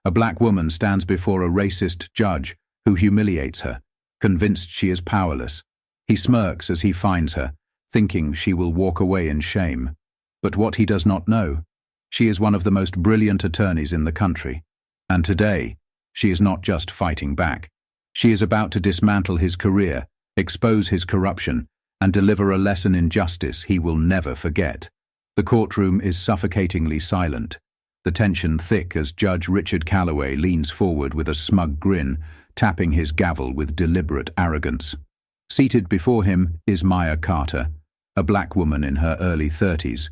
A black woman stands before a racist judge who humiliates her, convinced she is powerless. He smirks as he finds her, thinking she will walk away in shame. But what he does not know, she is one of the most brilliant attorneys in the country. And today, she is not just fighting back. She is about to dismantle his career, expose his corruption, and deliver a lesson in justice he will never forget. The courtroom is suffocatingly silent, the tension thick as Judge Richard Calloway leans forward with a smug grin, tapping his gavel with deliberate arrogance. Seated before him is Maya Carter, a black woman in her early 30s,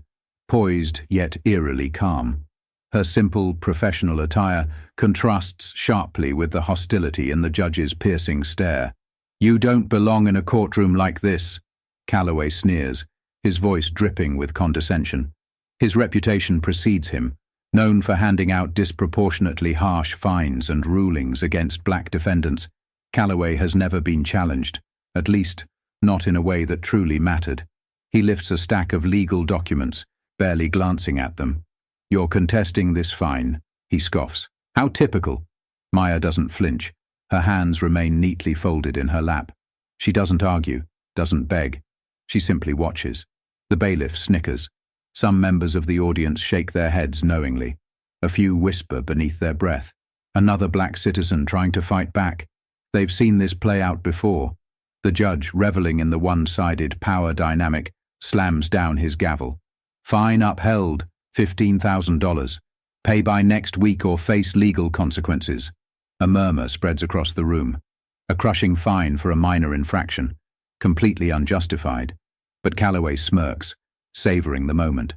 poised yet eerily calm. Her simple, professional attire contrasts sharply with the hostility in the judge's piercing stare. "You don't belong in a courtroom like this," Calloway sneers, his voice dripping with condescension. His reputation precedes him, known for handing out disproportionately harsh fines and rulings against black defendants. Calloway has never been challenged, at least not in a way that truly mattered. He lifts a stack of legal documents, barely glancing at them. "You're contesting this fine," he scoffs. "How typical." Maya doesn't flinch. Her hands remain neatly folded in her lap. She doesn't argue, doesn't beg. She simply watches. The bailiff snickers. Some members of the audience shake their heads knowingly. A few whisper beneath their breath. Another black citizen trying to fight back. They've seen this play out before. The judge, reveling in the one-sided power dynamic, slams down his gavel. "Fine upheld, $15,000. Pay by next week or face legal consequences." A murmur spreads across the room. A crushing fine for a minor infraction, completely unjustified. But Calloway smirks, savoring the moment.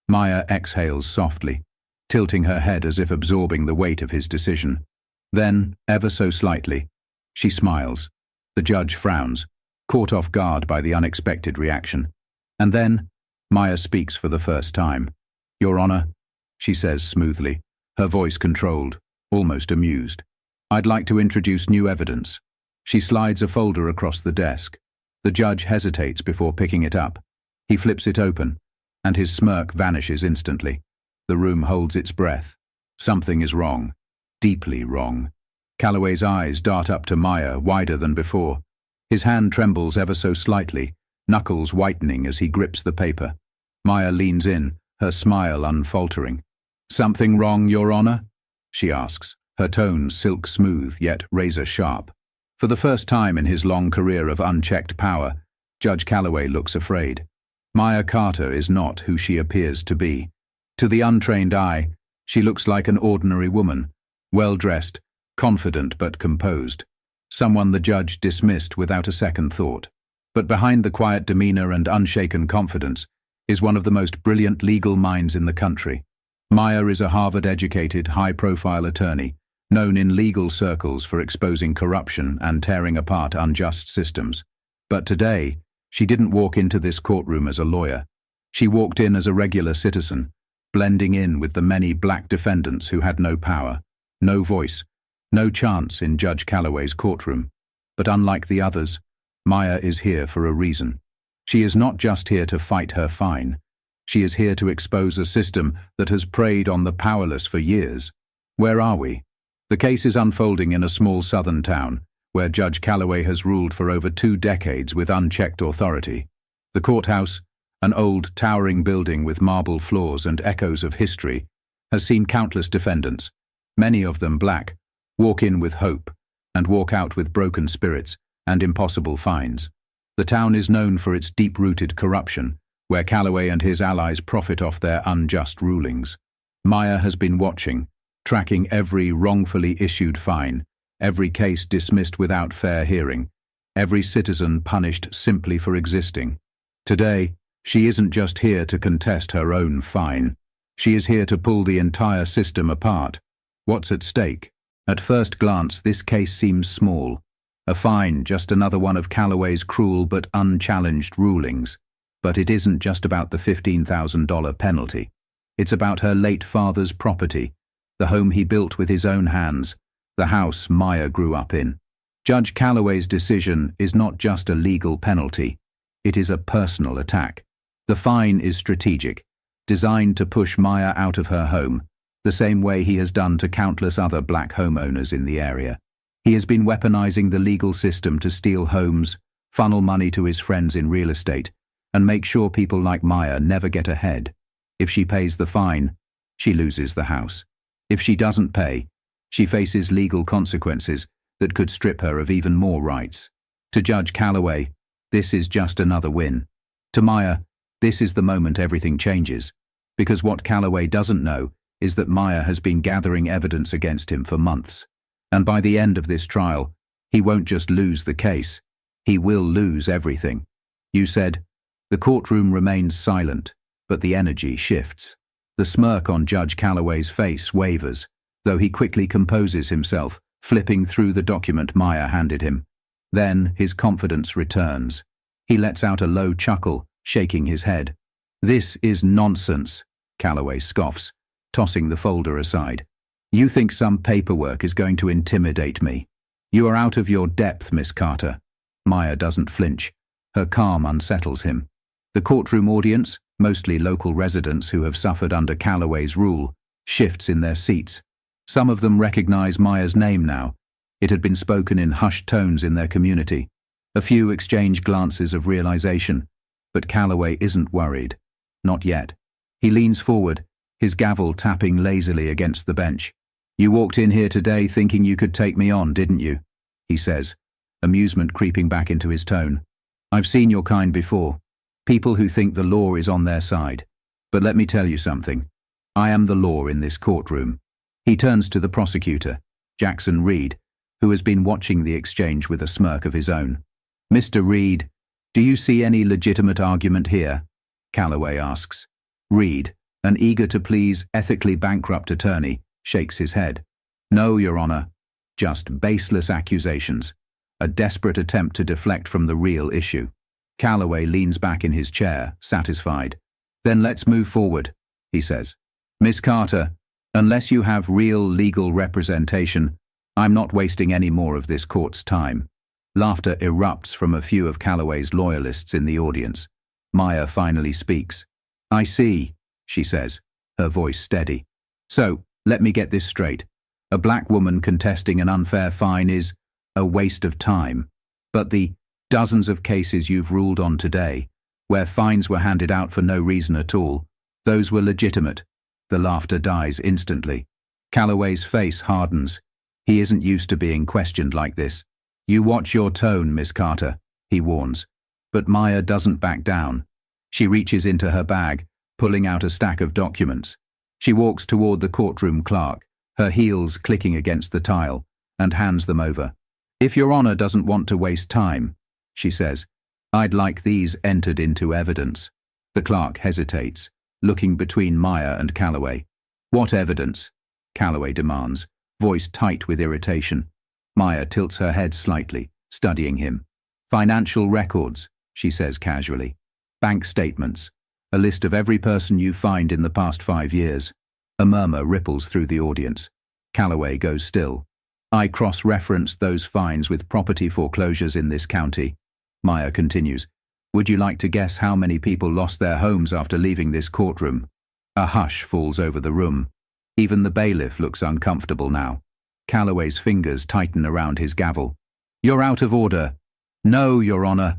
Maya exhales softly, tilting her head as if absorbing the weight of his decision. Then, ever so slightly, she smiles. The judge frowns, caught off guard by the unexpected reaction. And then, Maya speaks for the first time. "Your Honor," she says smoothly, her voice controlled, almost amused. "I'd like to introduce new evidence." She slides a folder across the desk. The judge hesitates before picking it up. He flips it open, and his smirk vanishes instantly. The room holds its breath. Something is wrong. Deeply wrong. Calloway's eyes dart up to Maya, wider than before. His hand trembles ever so slightly, knuckles whitening as he grips the paper. Maya leans in, her smile unfaltering. "Something wrong, Your Honor?" she asks, her tone silk smooth yet razor sharp. For the first time in his long career of unchecked power, Judge Calloway looks afraid. Maya Carter is not who she appears to be. To the untrained eye, she looks like an ordinary woman, well-dressed, confident but composed. Someone the judge dismissed without a second thought. But behind the quiet demeanor and unshaken confidence is one of the most brilliant legal minds in the country. Maya is a Harvard-educated, high-profile attorney, known in legal circles for exposing corruption and tearing apart unjust systems. But today, she didn't walk into this courtroom as a lawyer. She walked in as a regular citizen, blending in with the many black defendants who had no power, no voice, no chance in Judge Calloway's courtroom. But unlike the others, Maya is here for a reason. She is not just here to fight her fine. She is here to expose a system that has preyed on the powerless for years. Where are we? The case is unfolding in a small southern town, where Judge Calloway has ruled for over 2 decades with unchecked authority. The courthouse, an old, towering building with marble floors and echoes of history, has seen countless defendants, many of them black, walk in with hope and walk out with broken spirits and impossible fines. The town is known for its deep-rooted corruption, where Calloway and his allies profit off their unjust rulings. Maya has been watching, tracking every wrongfully issued fine, every case dismissed without fair hearing, every citizen punished simply for existing. Today, she isn't just here to contest her own fine. She is here to pull the entire system apart. What's at stake? At first glance, this case seems small. A fine, just another one of Calloway's cruel but unchallenged rulings. But it isn't just about the $15,000 penalty. It's about her late father's property, the home he built with his own hands, the house Maya grew up in. Judge Calloway's decision is not just a legal penalty. It is a personal attack. The fine is strategic, designed to push Maya out of her home, the same way he has done to countless other black homeowners in the area. He has been weaponizing the legal system to steal homes, funnel money to his friends in real estate, and make sure people like Maya never get ahead. If she pays the fine, she loses the house. If she doesn't pay, she faces legal consequences that could strip her of even more rights. To Judge Calloway, this is just another win. To Maya, this is the moment everything changes. Because what Calloway doesn't know is that Maya has been gathering evidence against him for months. And by the end of this trial, he won't just lose the case, he will lose everything. You said, the courtroom remains silent, but the energy shifts. The smirk on Judge Calloway's face wavers, though he quickly composes himself, flipping through the document Maya handed him. Then his confidence returns. He lets out a low chuckle, shaking his head. This is nonsense, Calloway scoffs, tossing the folder aside. You think some paperwork is going to intimidate me? You are out of your depth, Miss Carter. Maya doesn't flinch. Her calm unsettles him. The courtroom audience, mostly local residents who have suffered under Calloway's rule, shifts in their seats. Some of them recognize Maya's name now. It had been spoken in hushed tones in their community. A few exchange glances of realization, but Calloway isn't worried. Not yet. He leans forward, his gavel tapping lazily against the bench. You walked in here today thinking you could take me on, didn't you? He says, amusement creeping back into his tone. I've seen your kind before. People who think the law is on their side. But let me tell you something. I am the law in this courtroom. He turns to the prosecutor, Jackson Reed, who has been watching the exchange with a smirk of his own. Mr. Reed, do you see any legitimate argument here? Calloway asks. Reed, an eager-to-please, ethically bankrupt attorney, shakes his head. No, Your Honor. Just baseless accusations. A desperate attempt to deflect from the real issue. Calloway leans back in his chair, satisfied. Then let's move forward, he says. Miss Carter, unless you have real legal representation, I'm not wasting any more of this court's time. Laughter erupts from a few of Calloway's loyalists in the audience. Maya finally speaks. I see, she says, her voice steady. So, let me get this straight. A black woman contesting an unfair fine is a waste of time. But the dozens of cases you've ruled on today, where fines were handed out for no reason at all, those were legitimate. The laughter dies instantly. Calloway's face hardens. He isn't used to being questioned like this. You watch your tone, Miss Carter, he warns. But Maya doesn't back down. She reaches into her bag, pulling out a stack of documents. She walks toward the courtroom clerk, her heels clicking against the tile, and hands them over. If Your Honor doesn't want to waste time, she says, I'd like these entered into evidence. The clerk hesitates, looking between Maya and Calloway. What evidence? Calloway demands, voice tight with irritation. Maya tilts her head slightly, studying him. Financial records, she says casually. Bank statements. A list of every person you find in the past 5 years. A murmur ripples through the audience. Calloway goes still. I cross-referenced those fines with property foreclosures in this county. Maya continues. Would you like to guess how many people lost their homes after leaving this courtroom? A hush falls over the room. Even the bailiff looks uncomfortable now. Calloway's fingers tighten around his gavel. You're out of order. No, Your Honor,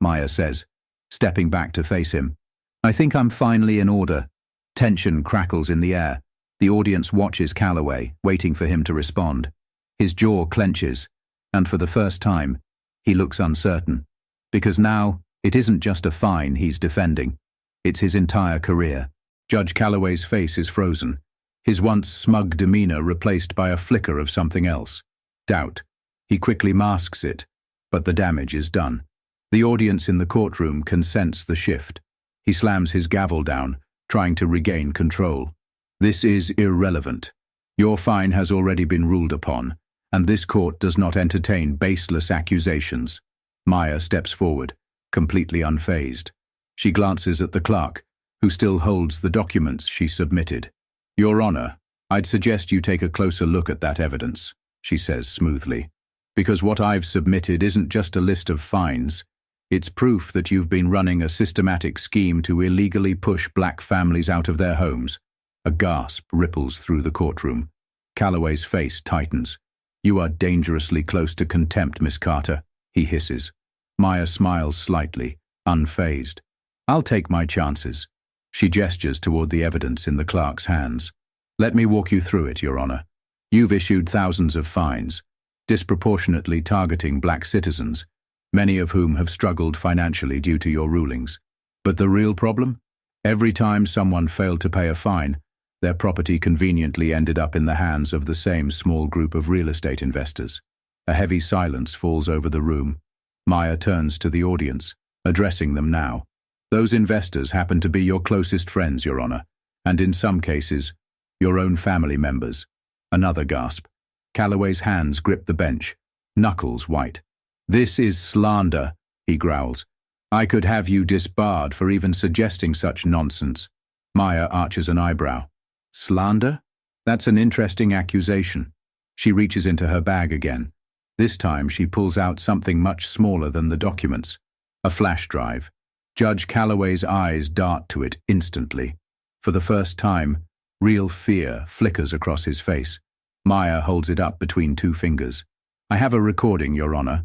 Maya says, stepping back to face him. I think I'm finally in order. Tension crackles in the air. The audience watches Calloway, waiting for him to respond. His jaw clenches, and for the first time, he looks uncertain. Because now, it isn't just a fine he's defending. It's his entire career. Judge Calloway's face is frozen, his once smug demeanor replaced by a flicker of something else. Doubt. He quickly masks it, but the damage is done. The audience in the courtroom can sense the shift. He slams his gavel down, trying to regain control. This is irrelevant. Your fine has already been ruled upon, and this court does not entertain baseless accusations. Maya steps forward, completely unfazed. She glances at the clerk, who still holds the documents she submitted. Your Honor, I'd suggest you take a closer look at that evidence, she says smoothly, because what I've submitted isn't just a list of fines. It's proof that you've been running a systematic scheme to illegally push black families out of their homes. A gasp ripples through the courtroom. Calloway's face tightens. "You are dangerously close to contempt, Miss Carter," he hisses. Maya smiles slightly, unfazed. "I'll take my chances." She gestures toward the evidence in the clerk's hands. "Let me walk you through it, Your Honor. You've issued thousands of fines, disproportionately targeting black citizens, many of whom have struggled financially due to your rulings. But the real problem? Every time someone failed to pay a fine, their property conveniently ended up in the hands of the same small group of real estate investors." A heavy silence falls over the room. Maya turns to the audience, addressing them now. "Those investors happen to be your closest friends, Your Honor, and in some cases, your own family members." Another gasp. Calloway's hands grip the bench, knuckles white. "This is slander," he growls. "I could have you disbarred for even suggesting such nonsense." Maya arches an eyebrow. "Slander? That's an interesting accusation." She reaches into her bag again. This time she pulls out something much smaller than the documents. A flash drive. Judge Calloway's eyes dart to it instantly. For the first time, real fear flickers across his face. Maya holds it up between two fingers. "I have a recording, Your Honor.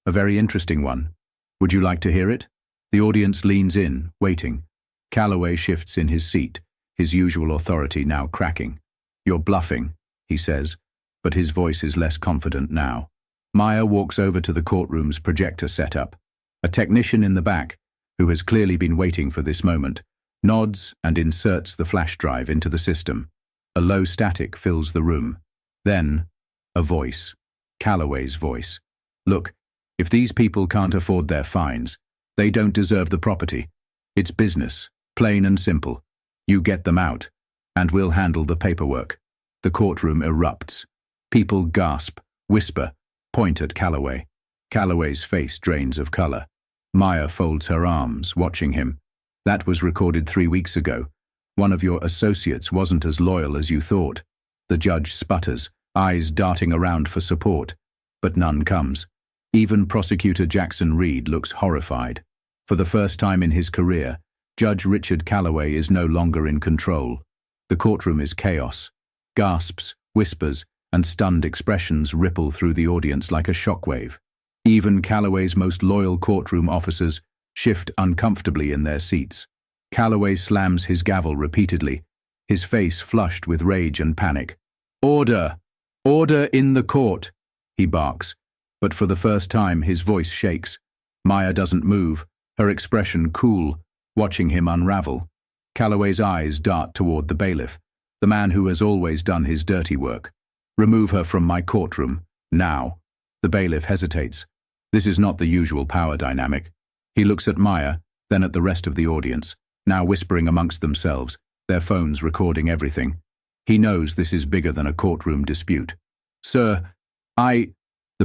A very interesting one. Would you like to hear it?" The audience leans in, waiting. Calloway shifts in his seat, his usual authority now cracking. "You're bluffing," he says, but his voice is less confident now. Maya walks over to the courtroom's projector setup. A technician in the back, who has clearly been waiting for this moment, nods and inserts the flash drive into the system. A low static fills the room. Then, a voice. Calloway's voice. "Look, if these people can't afford their fines, they don't deserve the property. It's business, plain and simple. You get them out, and we'll handle the paperwork." The courtroom erupts. People gasp, whisper, point at Calloway. Calloway's face drains of color. Maya folds her arms, watching him. "That was recorded 3 weeks ago. One of your associates wasn't as loyal as you thought." The judge sputters, eyes darting around for support, but none comes. Even Prosecutor Jackson Reed looks horrified. For the first time in his career, Judge Richard Calloway is no longer in control. The courtroom is chaos. Gasps, whispers, and stunned expressions ripple through the audience like a shockwave. Even Calloway's most loyal courtroom officers shift uncomfortably in their seats. Calloway slams his gavel repeatedly, his face flushed with rage and panic. "Order! Order in the court!" he barks, but for the first time his voice shakes. Maya doesn't move, her expression cool, watching him unravel. Calloway's eyes dart toward the bailiff, the man who has always done his dirty work. "Remove her from my courtroom, now." The bailiff hesitates. This is not the usual power dynamic. He looks at Maya, then at the rest of the audience, now whispering amongst themselves, their phones recording everything. He knows this is bigger than a courtroom dispute. "Sir, the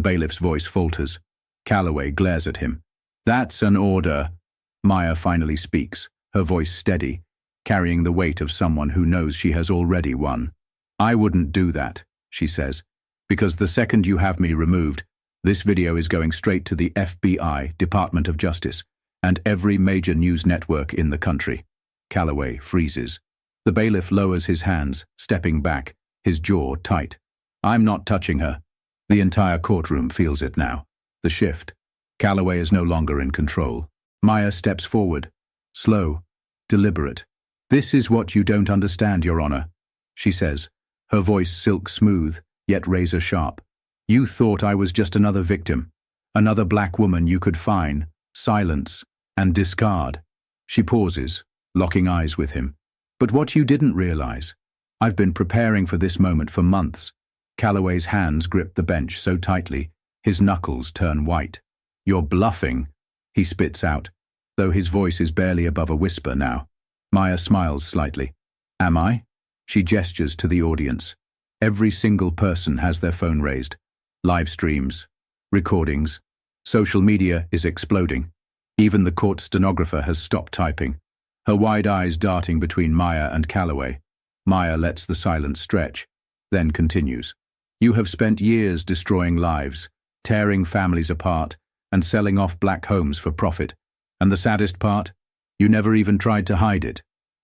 bailiff's voice falters. Calloway glares at him. "That's an order." Maya finally speaks, her voice steady, carrying the weight of someone who knows she has already won. "I wouldn't do that," she says, "because the second you have me removed, this video is going straight to the FBI, Department of Justice, and every major news network in the country." Calloway freezes. The bailiff lowers his hands, stepping back, his jaw tight. "I'm not touching her." The entire courtroom feels it now. The shift. Calloway is no longer in control. Maya steps forward, slow, deliberate. "This is what you don't understand, Your Honor," she says, her voice silk smooth, yet razor sharp. "You thought I was just another victim, another black woman you could fine, silence, and discard." She pauses, locking eyes with him. "But what you didn't realize, I've been preparing for this moment for months." Calloway's hands grip the bench so tightly, his knuckles turn white. "You're bluffing," he spits out, though his voice is barely above a whisper now. Maya smiles slightly. "Am I?" She gestures to the audience. Every single person has their phone raised. Live streams, recordings. Social media is exploding. Even the court stenographer has stopped typing, her wide eyes darting between Maya and Calloway. Maya lets the silence stretch, then continues. "You have spent years destroying lives, tearing families apart, and selling off black homes for profit. And the saddest part? You never even tried to hide it."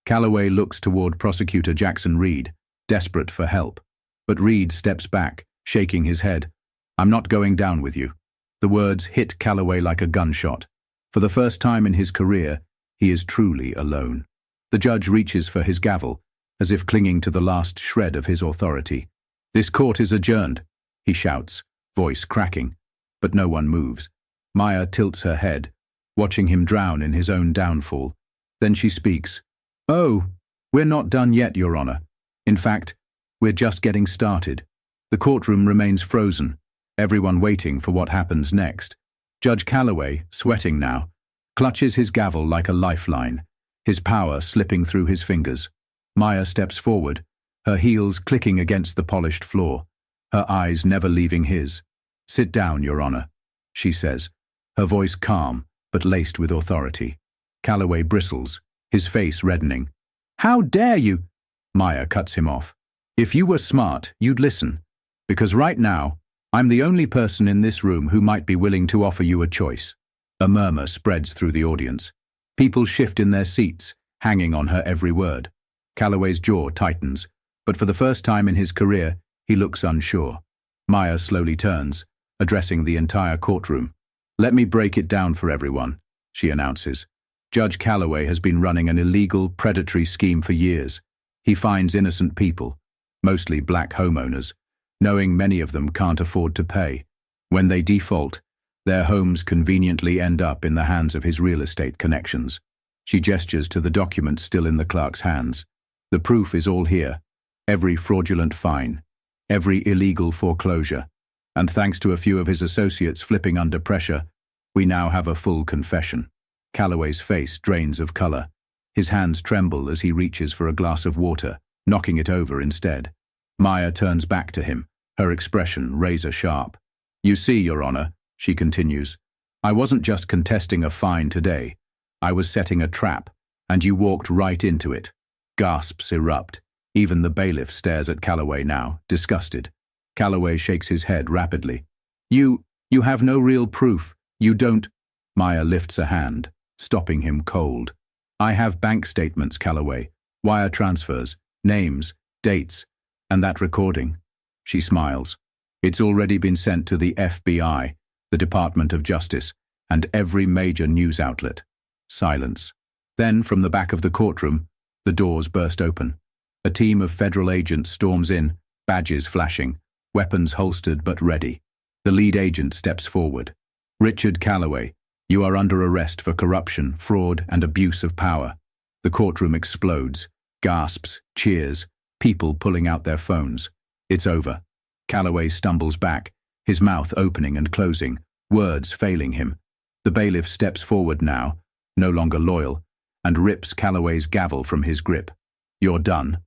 Calloway looks toward Prosecutor Jackson Reed, desperate for help. But Reed steps back, shaking his head. "I'm not going down with you." The words hit Calloway like a gunshot. For the first time in his career, he is truly alone. The judge reaches for his gavel, as if clinging to the last shred of his authority. "This court is adjourned," he shouts, voice cracking. But no one moves. Maya tilts her head, watching him drown in his own downfall. Then she speaks. "Oh, we're not done yet, Your Honor. In fact, we're just getting started." The courtroom remains frozen, everyone waiting for what happens next. Judge Calloway, sweating now, clutches his gavel like a lifeline, his power slipping through his fingers. Maya steps forward, her heels clicking against the polished floor, her eyes never leaving his. "Sit down, Your Honor," she says, her voice calm but laced with authority. Calloway bristles, his face reddening. "How dare you?" Maya cuts him off. "If you were smart, you'd listen. Because right now, I'm the only person in this room who might be willing to offer you a choice." A murmur spreads through the audience. People shift in their seats, hanging on her every word. Calloway's jaw tightens, but for the first time in his career, he looks unsure. Maya slowly turns, addressing the entire courtroom. "Let me break it down for everyone," she announces. "Judge Calloway has been running an illegal, predatory scheme for years. He finds innocent people, mostly black homeowners, knowing many of them can't afford to pay. When they default, their homes conveniently end up in the hands of his real estate connections." She gestures to the documents still in the clerk's hands. "The proof is all here. Every fraudulent fine, every illegal foreclosure. And thanks to a few of his associates flipping under pressure, we now have a full confession." Calloway's face drains of color. His hands tremble as he reaches for a glass of water, knocking it over instead. Maya turns back to him, her expression razor sharp. "You see, Your Honor," she continues, "I wasn't just contesting a fine today. I was setting a trap, and you walked right into it." Gasps erupt. Even the bailiff stares at Calloway now, disgusted. Calloway shakes his head rapidly. You have no real proof. You don't—" Maya lifts a hand, stopping him cold. "I have bank statements, Calloway, wire transfers, names, dates, and that recording." She smiles. "It's already been sent to the FBI, the Department of Justice, and every major news outlet." Silence. Then, from the back of the courtroom, the doors burst open. A team of federal agents storms in, badges flashing, weapons holstered but ready. The lead agent steps forward. "Richard Calloway, you are under arrest for corruption, fraud, and abuse of power." The courtroom explodes. Gasps, cheers, people pulling out their phones. It's over. Calloway stumbles back, his mouth opening and closing, words failing him. The bailiff steps forward now, no longer loyal, and rips Calloway's gavel from his grip. "You're done."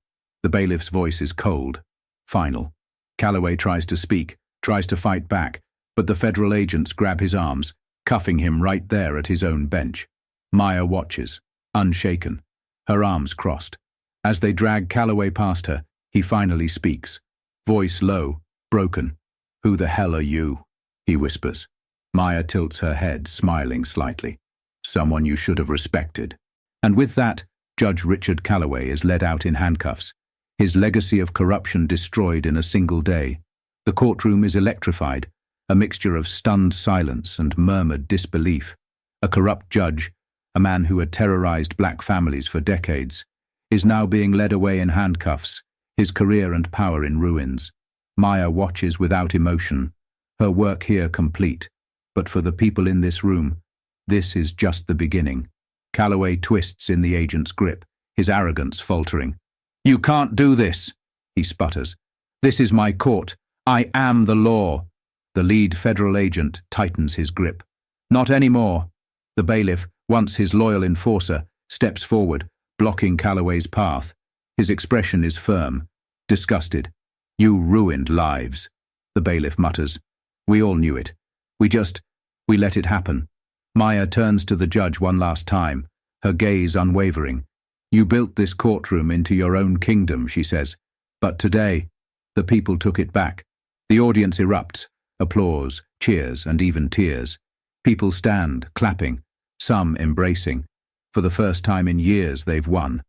The bailiff's voice is cold, final. Calloway tries to speak, tries to fight back, but the federal agents grab his arms, cuffing him right there at his own bench. Maya watches, unshaken, her arms crossed. As they drag Calloway past her, he finally speaks. Voice low, broken. "Who the hell are you?" he whispers. Maya tilts her head, smiling slightly. "Someone you should have respected." And with that, Judge Richard Calloway is led out in handcuffs, his legacy of corruption destroyed in a single day. The courtroom is electrified, a mixture of stunned silence and murmured disbelief. A corrupt judge, a man who had terrorized black families for decades, is now being led away in handcuffs, his career and power in ruins. Maya watches without emotion, her work here complete. But for the people in this room, this is just the beginning. Calloway twists in the agent's grip, his arrogance faltering. "You can't do this," he sputters. "This is my court. I am the law." The lead federal agent tightens his grip. "Not anymore." The bailiff, once his loyal enforcer, steps forward, blocking Calloway's path. His expression is firm, disgusted. "You ruined lives," the bailiff mutters. "We all knew it. We let it happen." Maya turns to the judge one last time, her gaze unwavering. "You built this courtroom into your own kingdom," she says. "But today, the people took it back." The audience erupts, applause, cheers, and even tears. People stand, clapping, some embracing. For the first time in years, they've won.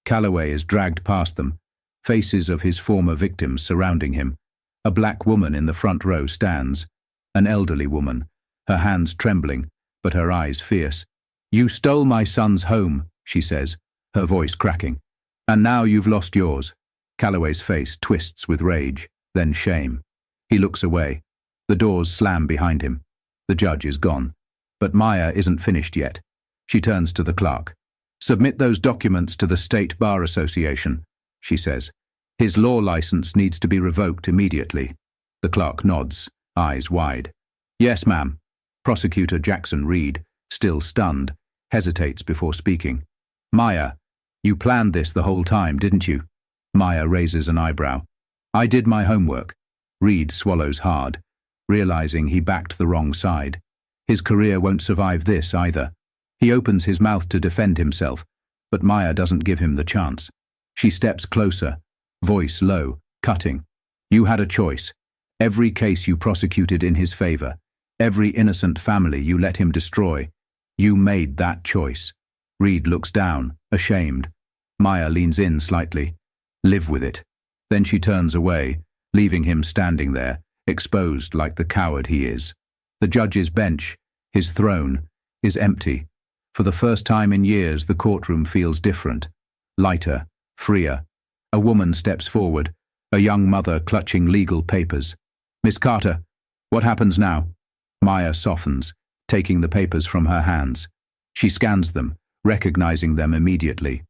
Calloway is dragged past them, faces of his former victims surrounding him. A black woman in the front row stands, an elderly woman, her hands trembling, but her eyes fierce. "You stole my son's home," she says, her voice cracking. "And now you've lost yours." Calloway's face twists with rage, then shame. He looks away. The doors slam behind him. The judge is gone. But Maya isn't finished yet. She turns to the clerk. "Submit those documents to the State Bar Association," she says. "His law license needs to be revoked immediately." The clerk nods, eyes wide. "Yes, ma'am." Prosecutor Jackson Reed, still stunned, hesitates before speaking. "Maya, you planned this the whole time, didn't you?" Maya raises an eyebrow. "I did my homework." Reed swallows hard, realizing he backed the wrong side. His career won't survive this either. He opens his mouth to defend himself, but Maya doesn't give him the chance. She steps closer, voice low, cutting. "You had a choice. Every case you prosecuted in his favor, every innocent family you let him destroy. You made that choice." Reed looks down, ashamed. Maya leans in slightly. "Live with it." Then she turns away, leaving him standing there, exposed like the coward he is. The judge's bench, his throne, is empty. For the first time in years, the courtroom feels different, lighter, freer. A woman steps forward, a young mother clutching legal papers. "Miss Carter, what happens now?" Maya softens, taking the papers from her hands. She scans them, recognizing them immediately.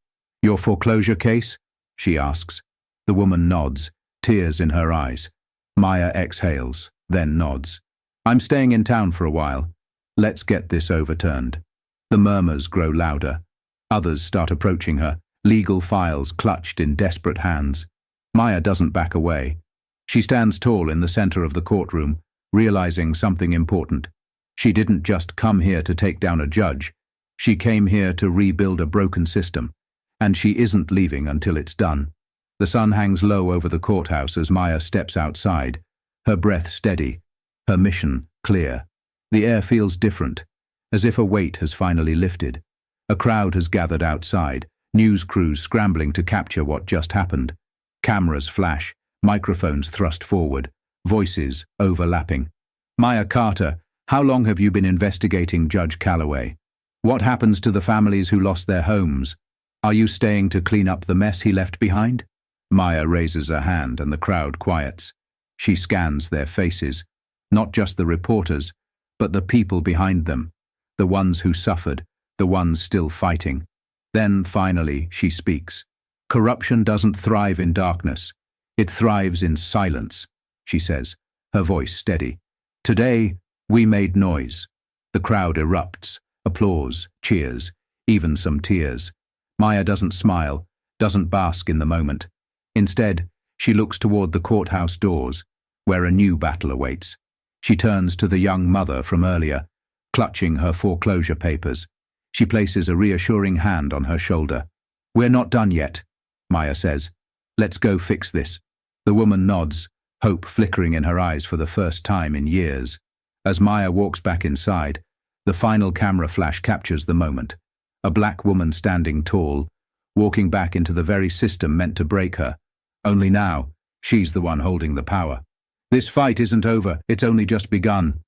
"Your foreclosure case?" she asks. The woman nods, tears in her eyes. Maya exhales, then nods. "I'm staying in town for a while. Let's get this overturned." The murmurs grow louder. Others start approaching her, legal files clutched in desperate hands. Maya doesn't back away. She stands tall in the center of the courtroom, realizing something important. She didn't just come here to take down a judge. She came here to rebuild a broken system. And she isn't leaving until it's done. The sun hangs low over the courthouse as Maya steps outside, her breath steady, her mission clear. The air feels different, as if a weight has finally lifted. A crowd has gathered outside, news crews scrambling to capture what just happened. Cameras flash, microphones thrust forward, voices overlapping. "Maya Carter, how long have you been investigating Judge Calloway? What happens to the families who lost their homes? Are you staying to clean up the mess he left behind?" Maya raises a hand and the crowd quiets. She scans their faces, not just the reporters, but the people behind them, the ones who suffered, the ones still fighting. Then, finally, she speaks. "Corruption doesn't thrive in darkness. It thrives in silence," she says, her voice steady. "Today, we made noise." The crowd erupts, applause, cheers, even some tears. Maya doesn't smile, doesn't bask in the moment. Instead, she looks toward the courthouse doors, where a new battle awaits. She turns to the young mother from earlier, clutching her foreclosure papers. She places a reassuring hand on her shoulder. "We're not done yet," Maya says. "Let's go fix this." The woman nods, hope flickering in her eyes for the first time in years. As Maya walks back inside, the final camera flash captures the moment. A black woman standing tall, walking back into the very system meant to break her. Only now, she's the one holding the power. "This fight isn't over, it's only just begun,"